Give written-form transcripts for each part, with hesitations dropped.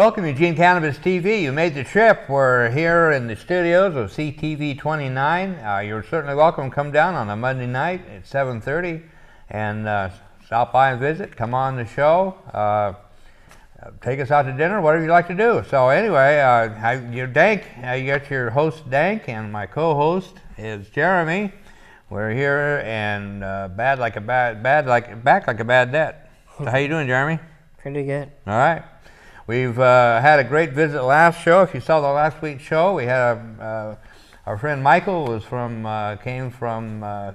Welcome, Eugene Cannabis TV. You made the trip. We're here in the studios of ectv.533.2014-05-28. You're certainly welcome to come down on a Monday night at 7:30 and stop by and visit. Come on the show. Take us out to dinner, whatever you'd like to do. So anyway, you're DanK. You got your host DanK, and my co-host is Jeremy. We're here and back like a bad debt. So how you doing, Jeremy? Pretty good. All right. We've had a great visit last show. If you saw the last week's show, we had our friend Michael came from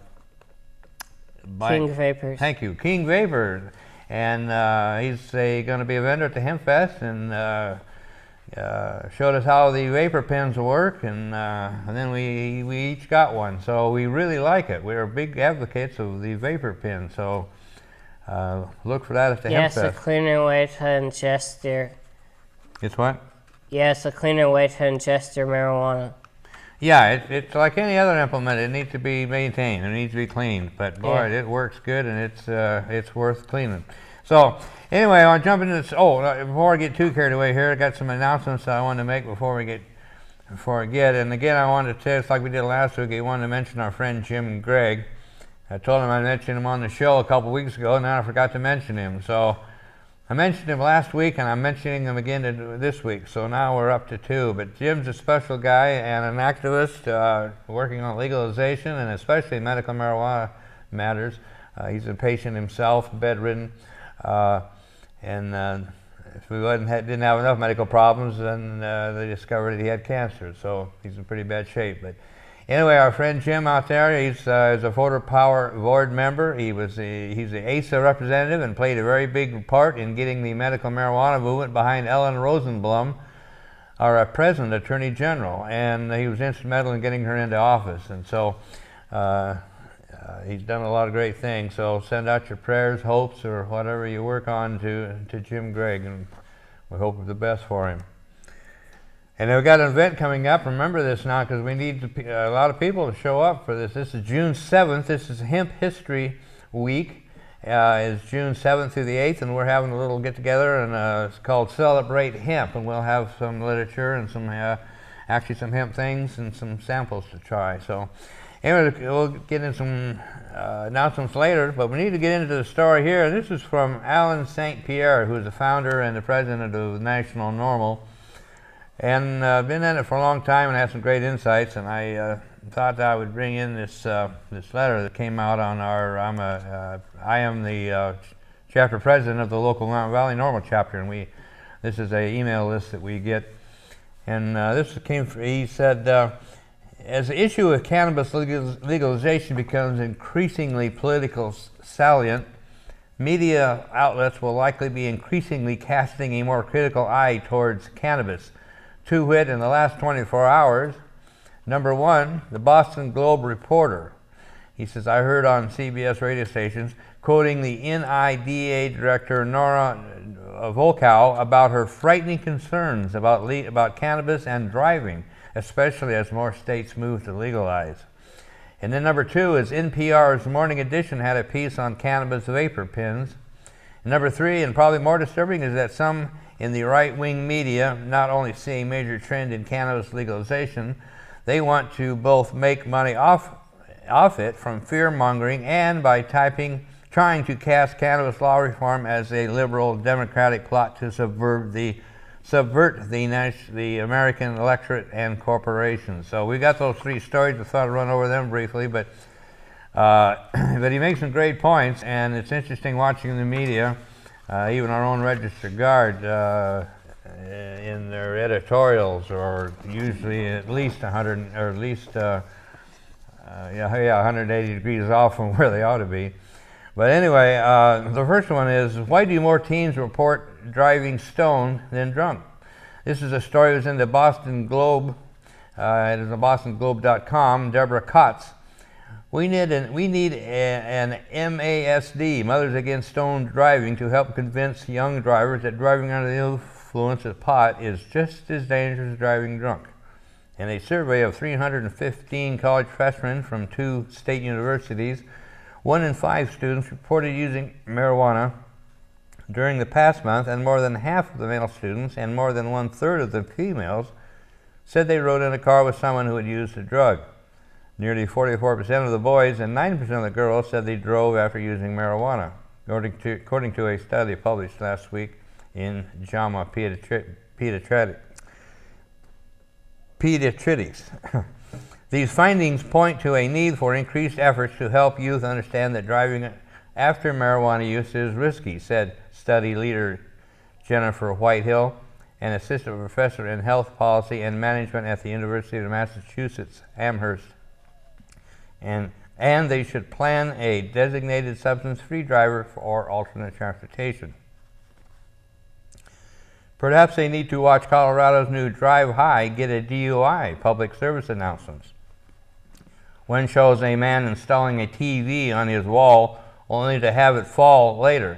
King Vapors. Thank you, King Vapors, and he's going to be a vendor at the Hemp Fest and showed us how the vapor pens work, and then we each got one. So we really like it. We're big advocates of the vapor pen. So. Look for that at the Hemp Fest. Yes, a cleaner way to ingest your... It's what? Yes, a cleaner way to ingest your marijuana. Yeah, it's like any other implement. It needs to be maintained. It needs to be cleaned. But boy, it works good, and it's worth cleaning. So anyway, I want to jump into this. Oh, before I get too carried away here, I got some announcements that I want to make before I get. And again, I wanted to tell, just like we did last week, I wanted to mention our friend Jim Gregg. I told him I'd mention him on the show a couple weeks ago, and now I forgot to mention him. So I mentioned him last week, and I'm mentioning him again this week. So now we're up to two. But Jim's a special guy and an activist working on legalization and especially medical marijuana matters. He's a patient himself, bedridden, and if we didn't have enough medical problems, then they discovered that he had cancer. So he's in pretty bad shape. But anyway, our friend Jim out there, he's a Voter Power board member. He's the ASA representative and played a very big part in getting the medical marijuana movement behind Ellen Rosenblum, our present Attorney General, and he was instrumental in getting her into office. And so he's done a lot of great things. So send out your prayers, hopes, or whatever you work on to Jim Gregg, and we hope for the best for him. And we've got an event coming up. Remember this now, because we need a lot of people to show up for this. This is June 7th. This is Hemp History Week. It's June 7th through the 8th, and we're having a little get-together, and it's called Celebrate Hemp, and we'll have some literature and some hemp things and some samples to try. So anyway, we'll get into some announcements later, but we need to get into the story here. This is from Alan St. Pierre, who is the founder and the president of National NORML. And I've been in it for a long time and had some great insights, and I thought that I would bring in this letter that came out on our, I am the chapter president of the local Mountain Valley NORML chapter, and this is an email list that we get. And this came from, he said, as the issue of cannabis legalization becomes increasingly political salient, media outlets will likely be increasingly casting a more critical eye towards cannabis. To wit, in the last 24 hours, number one, the Boston Globe reporter. He says, I heard on CBS radio stations, quoting the NIDA director Nora Volkow about her frightening concerns about cannabis and driving, especially as more states move to legalize. And then number two is NPR's Morning Edition had a piece on cannabis vapor pens. And number three, and probably more disturbing, is that some in the right-wing media not only see a major trend in cannabis legalization, they want to both make money off it from fear-mongering and by trying to cast cannabis law reform as a liberal democratic plot to subvert the American electorate and corporations. So we got those three stories. I thought I'd run over them briefly, but he makes some great points, and it's interesting watching the media. Even our own registered guard in their editorials are usually at least 100, or at least 180 degrees off from where they ought to be. But anyway, the first one is, why do more teens report driving stoned than drunk? This is a story that was in the Boston Globe. It is on bostonglobe.com. Deborah Kotz. We need an MASD, Mothers Against Stoned Driving, to help convince young drivers that driving under the influence of pot is just as dangerous as driving drunk. In a survey of 315 college freshmen from 2 state universities, 1 in 5 students reported using marijuana during the past month, and more than half of the male students and more than 1/3 of the females said they rode in a car with someone who had used the drug. Nearly 44% of the boys and 90% of the girls said they drove after using marijuana, according to a study published last week in JAMA Pediatrics. These findings point to a need for increased efforts to help youth understand that driving after marijuana use is risky, said study leader Jennifer Whitehill, an assistant professor in health policy and management at the University of Massachusetts Amherst. And they should plan a designated substance-free driver or alternate transportation. Perhaps they need to watch Colorado's new Drive High Get a DUI public service announcements. One shows a man installing a TV on his wall only to have it fall later.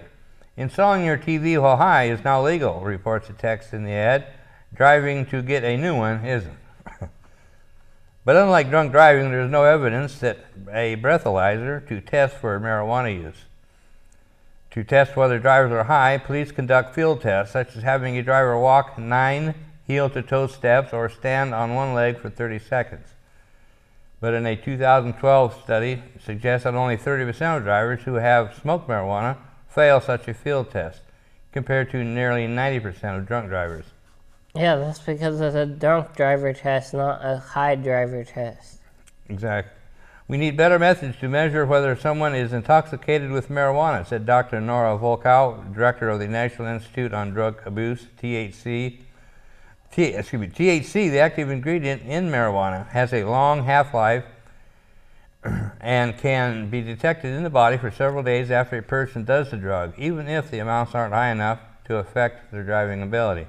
Installing your TV while high is now legal, reports a text in the ad. Driving to get a new one isn't. But unlike drunk driving, there is no evidence that a breathalyzer to test for marijuana use. To test whether drivers are high, police conduct field tests, such as having a driver walk 9 heel-to-toe steps or stand on one leg for 30 seconds. But in a 2012 study, suggests that only 30% of drivers who have smoked marijuana fail such a field test, compared to nearly 90% of drunk drivers. Yeah, that's because it's a drunk driver test, not a high driver test. Exactly. We need better methods to measure whether someone is intoxicated with marijuana, said Dr. Nora Volkow, director of the National Institute on Drug Abuse, THC. THC, the active ingredient in marijuana, has a long half-life and can be detected in the body for several days after a person does the drug, even if the amounts aren't high enough to affect their driving ability.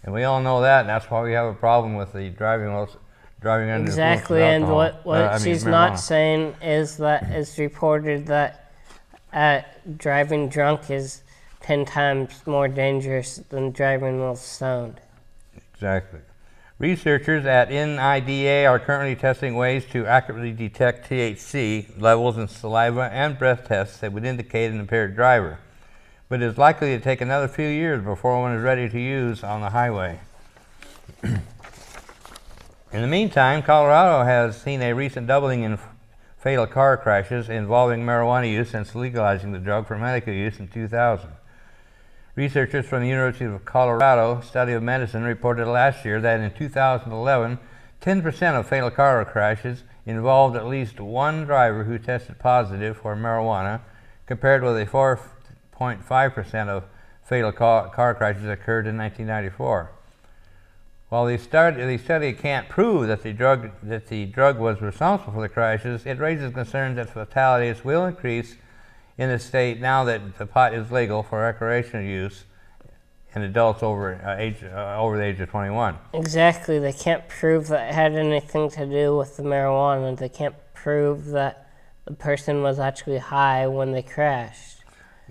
And we all know that, and that's why we have a problem with the driving under exactly, and what she's not saying is that it's reported that driving drunk is 10 times more dangerous than driving while stoned. Exactly. Researchers at NIDA are currently testing ways to accurately detect THC levels in saliva and breath tests that would indicate an impaired driver, but it is likely to take another few years before one is ready to use on the highway. In the meantime, Colorado has seen a recent doubling in fatal car crashes involving marijuana use since legalizing the drug for medical use in 2000. Researchers from the University of Colorado Study of Medicine reported last year that in 2011, 10% of fatal car crashes involved at least one driver who tested positive for marijuana, compared with a 4.5% of fatal car crashes occurred in 1994. While the study can't prove that the drug was responsible for the crashes, it raises concerns that fatalities will increase in the state now that the pot is legal for recreational use in adults over the age of 21. Exactly. They can't prove that it had anything to do with the marijuana. They can't prove that the person was actually high when they crashed.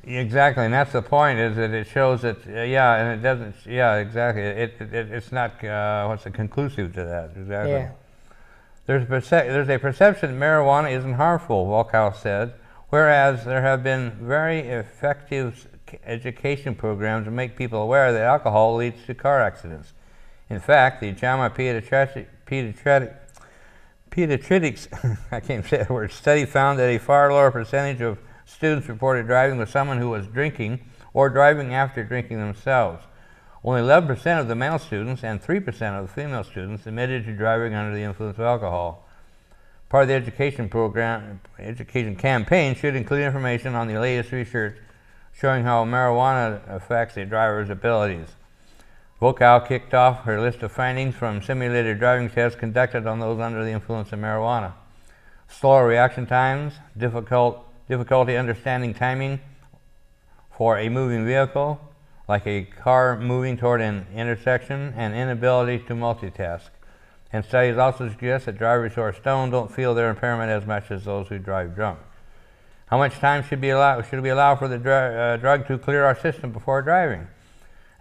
Exactly, and that's the point, is that it shows that, and it doesn't, exactly. It's not, conclusive to that, exactly. Yeah. There's a perception that marijuana isn't harmful, Volkow said, whereas there have been very effective education programs to make people aware that alcohol leads to car accidents. In fact, the JAMA Pediatrics I can't say that word, study found that a far lower percentage of students reported driving with someone who was drinking or driving after drinking themselves. Only 11% of the male students and 3% of the female students admitted to driving under the influence of alcohol. Part of the education campaign should include information on the latest research showing how marijuana affects a driver's abilities. Volkow kicked off her list of findings from simulated driving tests conducted on those under the influence of marijuana. Slower reaction times, difficulty understanding timing for a moving vehicle, like a car moving toward an intersection, and inability to multitask. And studies also suggest that drivers who are stoned don't feel their impairment as much as those who drive drunk. How much time should we allow for the drug to clear our system before driving?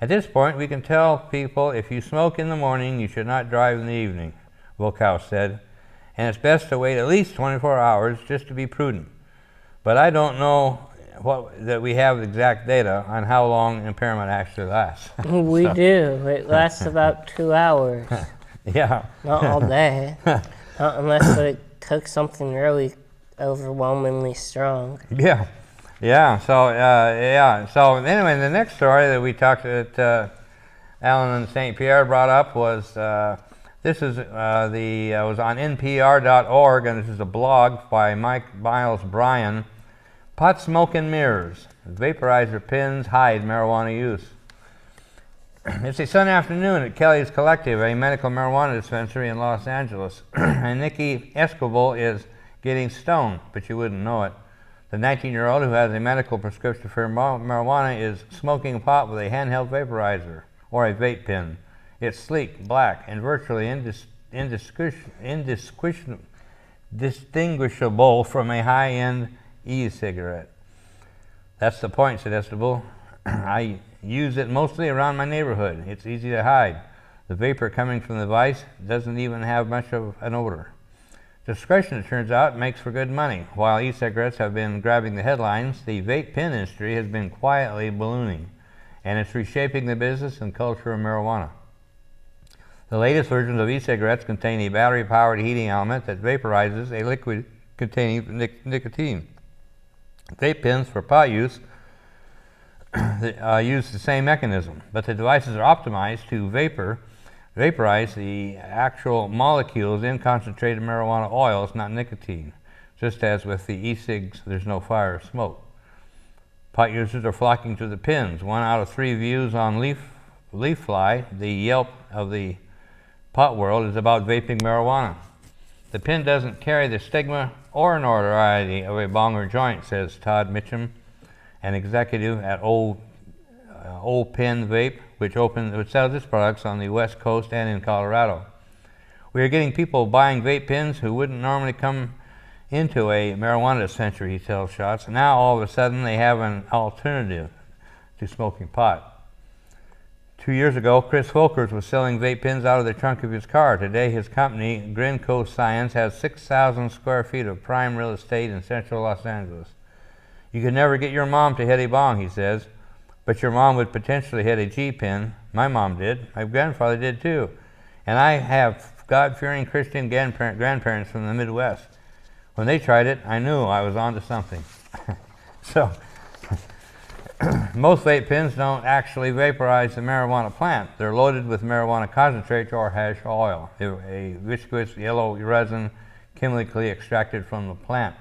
At this point, we can tell people if you smoke in the morning, you should not drive in the evening, Volkow said, and it's best to wait at least 24 hours just to be prudent. But I don't know that we have exact data on how long impairment actually lasts. We do. It lasts about 2 hours. Yeah. Not all day. Not unless it took something really overwhelmingly strong. Yeah. Yeah. So So anyway, the next story that we talked that Alan and St. Pierre brought up was this is was on NPR.org, and this is a blog by Miles Bryan. Pot smoke and mirrors. Vaporizer pins hide marijuana use. It's a Sunday afternoon at Kelly's Collective, a medical marijuana dispensary in Los Angeles. And Nikki Escobar is getting stoned, but you wouldn't know it. The 19-year-old who has a medical prescription for marijuana is smoking pot with a handheld vaporizer, or a vape pen. It's sleek, black, and virtually indistinguishable from a high-end e-cigarette. That's the point, said Escobar. I use it mostly around my neighborhood. It's easy to hide. The vapor coming from the device doesn't even have much of an odor. Discretion, it turns out, makes for good money. While e-cigarettes have been grabbing the headlines, the vape pen industry has been quietly ballooning, and it's reshaping the business and culture of marijuana. The latest versions of e-cigarettes contain a battery-powered heating element that vaporizes a liquid containing nicotine. Vape pens for pot use use the same mechanism, but the devices are optimized to vaporize the actual molecules in concentrated marijuana oils, not nicotine. Just as with the e-cigs, there's no fire or smoke. Pot users are flocking to the pins. 1 out of 3 views on Leafly, the Yelp of the pot world, is about vaping marijuana. The pen doesn't carry the stigma or notoriety of a bong or joint, says Todd Mitchum, an executive at Old Pen Vape, which sells its products on the West Coast and in Colorado. We are getting people buying vape pens who wouldn't normally come into a marijuana dispensary, he tells Shots. Now all of a sudden they have an alternative to smoking pot. 2 years ago, Chris Folkers was selling vape pens out of the trunk of his car. Today, his company, Grinco Science, has 6,000 square feet of prime real estate in central Los Angeles. You could never get your mom to hit a bong, he says, but your mom would potentially hit a G-pen. My mom did. My grandfather did too. And I have God-fearing Christian grandparents from the Midwest. When they tried it, I knew I was onto something. So, most vape pens don't actually vaporize the marijuana plant. They're loaded with marijuana concentrate or hash oil, a viscous yellow resin chemically extracted from the plant.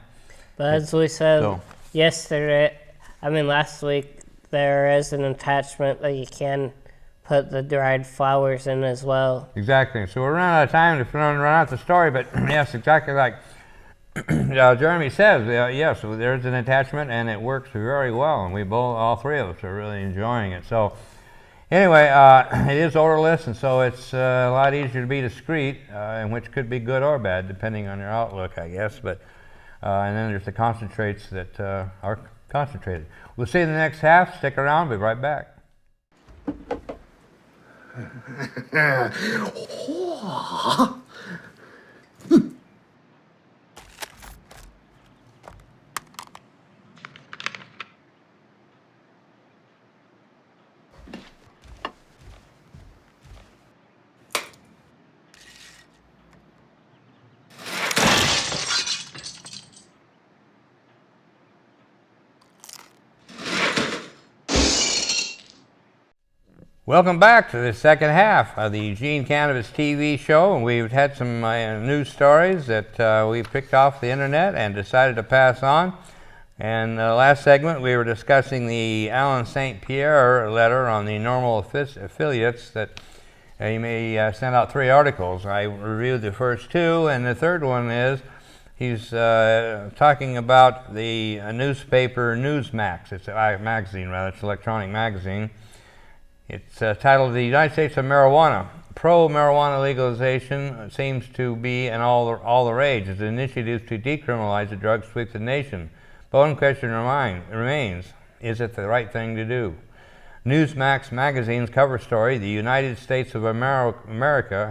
But as we said last week, there is an attachment that you can put the dried flowers in as well. Exactly. So we're running out of time to run out the story, but yes, exactly like Jeremy says, yes, there's an attachment and it works very well, and all three of us are really enjoying it. So anyway, it is odorless, and so it's a lot easier to be discreet, and which could be good or bad depending on your outlook, I guess. But and then there's the concentrates that are concentrated. We'll see you in the next half. Stick around. We'll be right back. Welcome back to the second half of the Eugene Cannabis TV show, and we've had some news stories that we picked off the internet and decided to pass on. And last segment we were discussing the Alan St. Pierre letter on the NORML affiliates that he may send out 3 articles. I reviewed the first 2, and the third one is he's talking about the newspaper Newsmax. It's a magazine, rather. It's an electronic magazine. It's titled "The United States of Marijuana." Pro-marijuana legalization seems to be an all the rage as initiatives to decriminalize the drug sweep the nation. But one question remains: is it the right thing to do? Newsmax magazine's cover story, "The United States of marijuana,"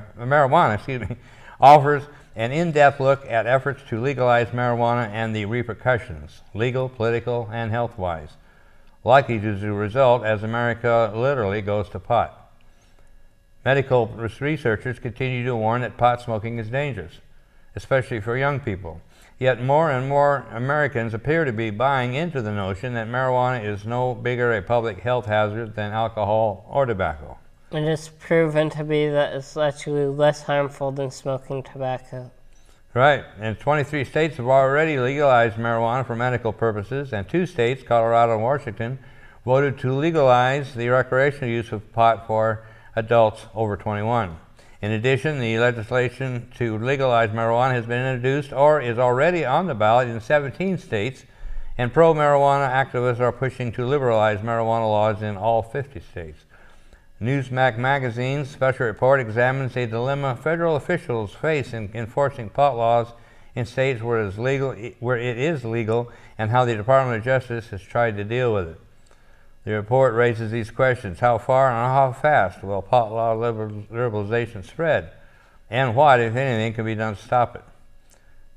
offers an in-depth look at efforts to legalize marijuana and the repercussions, legal, political, and health-wise, likely to result as America literally goes to pot. Medical researchers continue to warn that pot smoking is dangerous, especially for young people. Yet more and more Americans appear to be buying into the notion that marijuana is no bigger a public health hazard than alcohol or tobacco. And it's proven to be that it's actually less harmful than smoking tobacco. Right, and 23 states have already legalized marijuana for medical purposes, and 2 states, Colorado and Washington, voted to legalize the recreational use of pot for adults over 21. In addition, the legislation to legalize marijuana has been introduced or is already on the ballot in 17 states, and pro-marijuana activists are pushing to liberalize marijuana laws in all 50 states. Newsmax magazine's special report examines a dilemma federal officials face in enforcing pot laws in states where it is legal, and how the Department of Justice has tried to deal with it. The report raises these questions: how far and how fast will pot law liberalization spread? And what, if anything, can be done to stop it?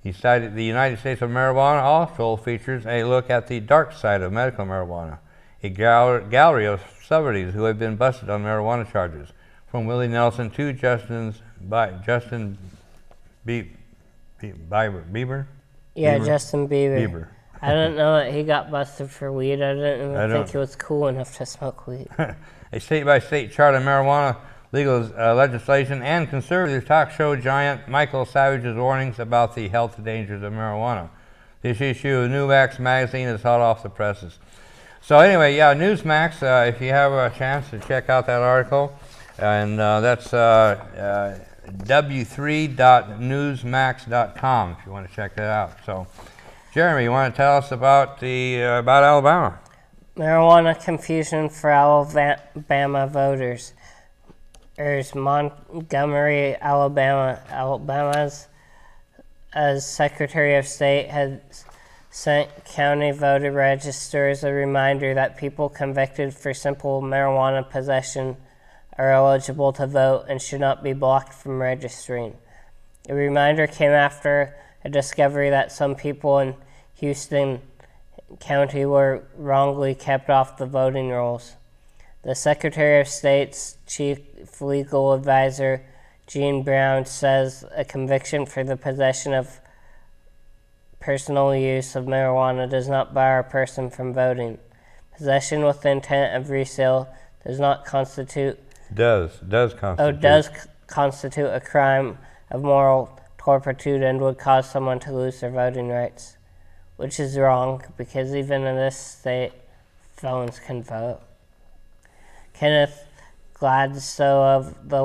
He cited the United States of Marijuana also features a look at the dark side of medical marijuana, a gallery of celebrities who have been busted on marijuana charges, from Willie Nelson to Justin Bieber? Yeah, Justin Bieber. I didn't know that he got busted for weed. I didn't even think he was cool enough to smoke weed. A state-by-state chart of marijuana legal legislation, and conservative talk show giant Michael Savage's warnings about the health dangers of marijuana. This issue of Newsmax magazine is hot off the presses. So anyway, yeah, Newsmax, if you have a chance to check out that article, and that's w3.newsmax.com if you want to check that out. So, Jeremy, you want to tell us about about Alabama? Marijuana confusion for Alabama voters. There's Montgomery, Alabama's as Secretary of State has sent county voter registers a reminder that people convicted for simple marijuana possession are eligible to vote and should not be blocked from registering. The reminder came after a discovery that some people in Houston County were wrongly kept off the voting rolls. The Secretary of State's chief legal advisor, Gene Brown, says a conviction for the possession of personal use of marijuana does not bar a person from voting. Possession with the intent of resale does constitute a crime of moral turpitude and would cause someone to lose their voting rights, which is wrong because even in this state, felons can vote. Kenneth Gladstow of the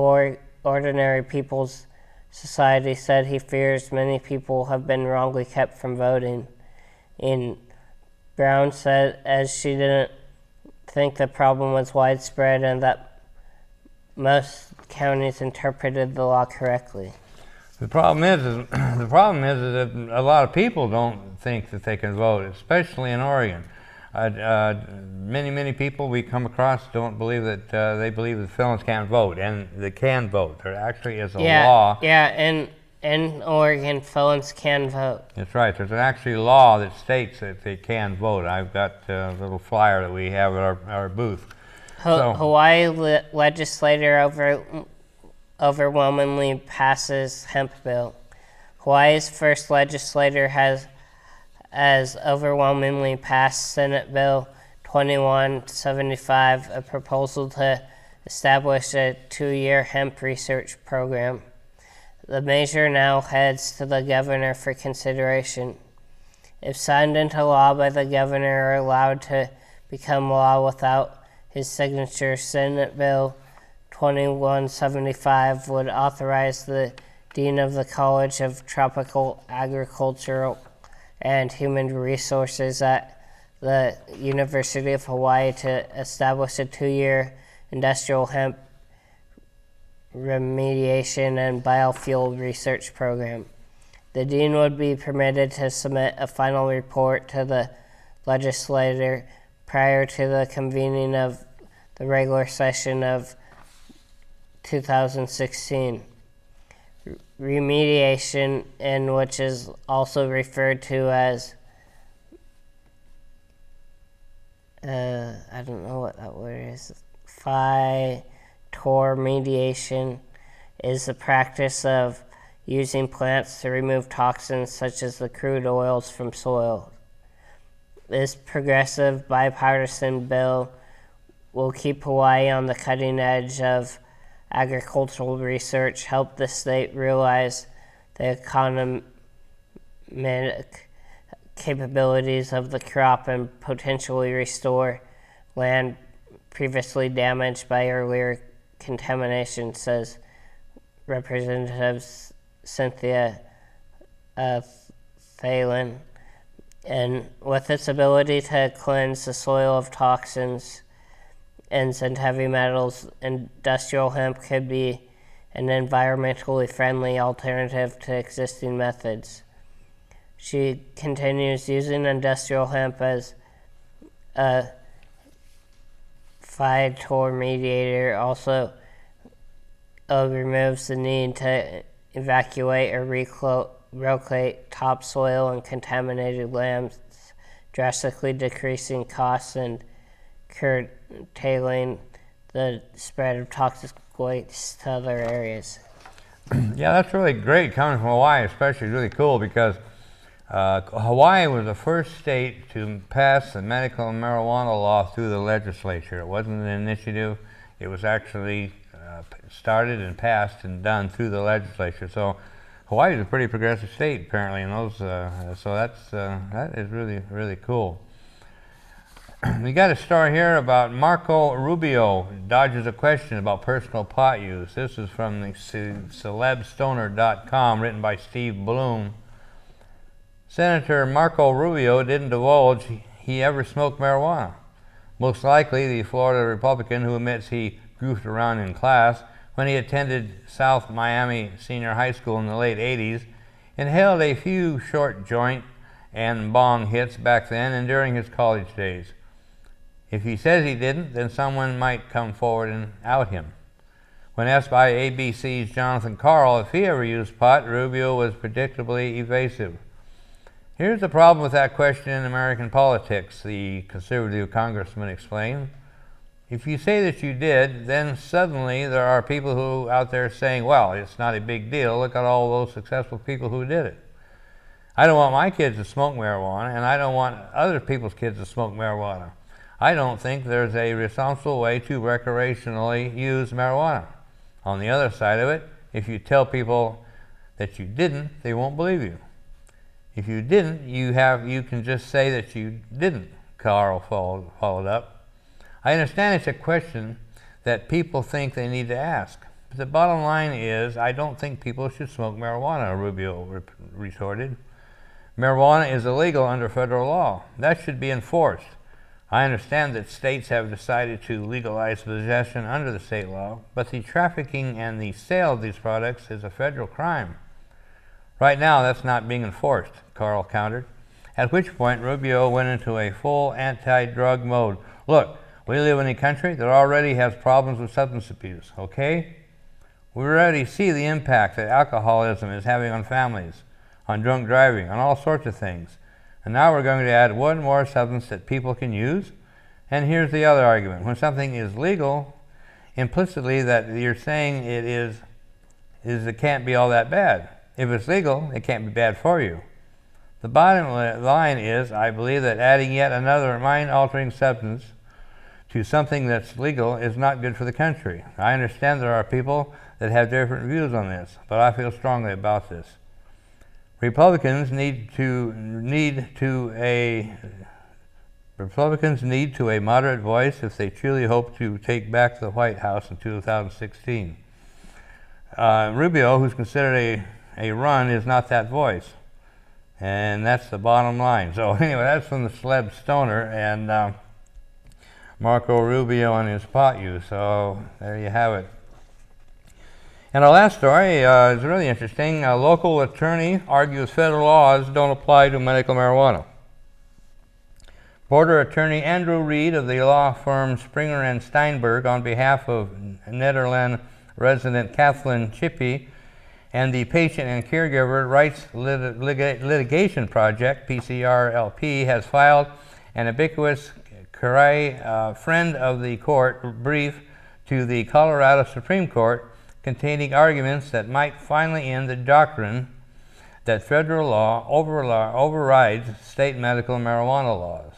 Ordinary People's Society said he fears many people have been wrongly kept from voting. Brown said as she didn't think the problem was widespread and that most counties interpreted the law correctly. The problem is that a lot of people don't think that they can vote, especially in Oregon. Many people we come across don't believe that they believe that felons can't vote, and they can vote. There actually is a law. Yeah, in Oregon, felons can vote. That's right. There's an actual law that states that they can vote. I've got a little flyer that we have at our booth. Hawaii legislature overwhelmingly passes hemp bill. Hawaii's first legislature has overwhelmingly passed Senate Bill 2175, a proposal to establish a 2-year hemp research program. The measure now heads to the governor for consideration. If signed into law by the governor or allowed to become law without his signature, Senate Bill 2175 would authorize the Dean of the College of Tropical Agricultural and Human Resources at the University of Hawaii to establish a 2-year industrial hemp remediation and biofuel research program. The dean would be permitted to submit a final report to the legislature prior to the convening of the regular session of 2016. remediation, and which is also referred to as I don't know what that word is. Phytoremediation is the practice of using plants to remove toxins such as the crude oils from soil. This progressive bipartisan bill will keep Hawaii on the cutting edge of agricultural research, help the state realize the economic capabilities of the crop, and potentially restore land previously damaged by earlier contamination, says Representative Cynthia Thalen. And with its ability to cleanse the soil of toxins and heavy metals, industrial hemp could be an environmentally friendly alternative to existing methods. She continues, using industrial hemp as a phytoremediator also removes the need to evacuate or relocate topsoil and contaminated lands, drastically decreasing costs and curtailing the spread of toxic waste to other areas. Yeah, that's really great coming from Hawaii, especially really cool because Hawaii was the first state to pass the medical marijuana law through the legislature. It wasn't an initiative. It was actually started and passed and done through the legislature. So Hawaii is a pretty progressive state, apparently, in those. So that is really, really cool. We got a story here about Marco Rubio dodges a question about personal pot use. This is from the celebstoner.com, written by Steve Bloom. Senator Marco Rubio didn't divulge he ever smoked marijuana. Most likely the Florida Republican who admits he goofed around in class when he attended South Miami Senior High School in the late 80s, inhaled a few short joint and bong hits back then and during his college days. If he says he didn't, then someone might come forward and out him. When asked by ABC's Jonathan Karl if he ever used pot, Rubio was predictably evasive. Here's the problem with that question in American politics, the conservative congressman explained. If you say that you did, then suddenly there are people who out there saying, well, it's not a big deal. Look at all those successful people who did it. I don't want my kids to smoke marijuana, and I don't want other people's kids to smoke marijuana. I don't think there's a responsible way to recreationally use marijuana. On the other side of it, if you tell people that you didn't, they won't believe you. If you didn't, you can just say that you didn't, Carl followed up. I understand it's a question that people think they need to ask. But the bottom line is, I don't think people should smoke marijuana, Rubio retorted. Marijuana is illegal under federal law. That should be enforced. I understand that states have decided to legalize possession under the state law, but the trafficking and the sale of these products is a federal crime. Right now, that's not being enforced, Carl countered, at which point Rubio went into a full anti-drug mode. Look, we live in a country that already has problems with substance abuse, okay? We already see the impact that alcoholism is having on families, on drunk driving, on all sorts of things. And now we're going to add one more substance that people can use. And here's the other argument. When something is legal, implicitly that you're saying it can't be all that bad. If it's legal, it can't be bad for you. The bottom line is, I believe that adding yet another mind-altering substance to something that's legal is not good for the country. I understand there are people that have different views on this, but I feel strongly about this. Republicans need to a moderate voice if they truly hope to take back the White House in 2016. Rubio, who's considered a run, is not that voice, and that's the bottom line. So anyway, that's from the Celeb Stoner and Marco Rubio and his pot use. So there you have it. And our last story is really interesting. A local attorney argues federal laws don't apply to medical marijuana. Border attorney Andrew Reed of the law firm Springer and Steinberg, on behalf of Netherlands resident Kathleen Chippy, and the Patient and Caregiver Rights Litigation Project, PCRLP, has filed an ubiquitous friend of the court brief to the Colorado Supreme Court containing arguments that might finally end the doctrine that federal law overrides state medical marijuana laws.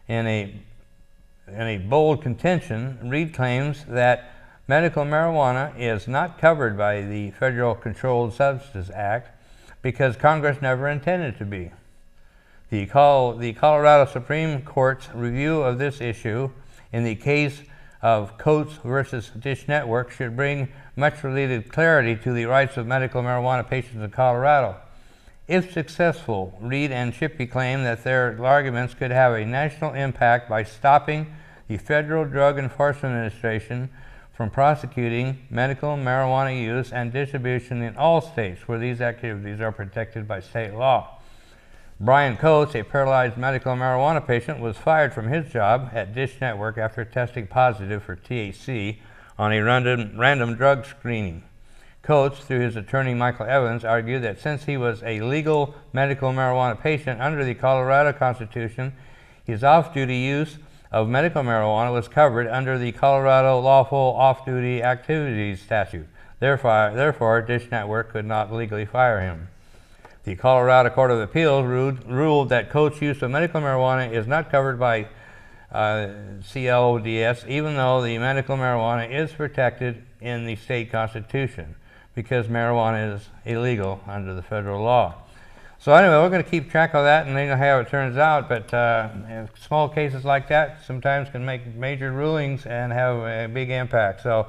In a bold contention, Reed claims that medical marijuana is not covered by the Federal Controlled Substances Act because Congress never intended it to be. The Colorado Supreme Court's review of this issue in the case of Coates versus Dish Network should bring much-needed clarity to the rights of medical marijuana patients in Colorado. If successful, Reed and Shippey claim that their arguments could have a national impact by stopping the Federal Drug Enforcement Administration from prosecuting medical marijuana use and distribution in all states where these activities are protected by state law. Brian Coates, a paralyzed medical marijuana patient, was fired from his job at Dish Network after testing positive for THC on a random drug screening. Coates, through his attorney Michael Evans, argued that since he was a legal medical marijuana patient under the Colorado Constitution, his off-duty use of medical marijuana was covered under the Colorado Lawful Off-Duty Activities Statute. Therefore, Dish Network could not legally fire him. The Colorado Court of Appeals ruled that Coates' use of medical marijuana is not covered by CLODS, even though the medical marijuana is protected in the state constitution, because marijuana is illegal under the federal law. So anyway, we're going to keep track of that and see how it turns out, but small cases like that sometimes can make major rulings and have a big impact. So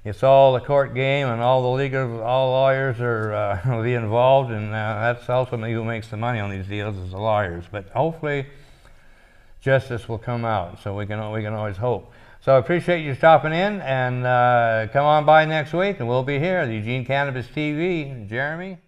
it's all the court game, and all lawyers will be involved, and that's ultimately who makes the money on these deals is the lawyers. But hopefully justice will come out, so we can always hope. So I appreciate you stopping in, and come on by next week, and we'll be here, the Eugene Cannabis TV. Jeremy?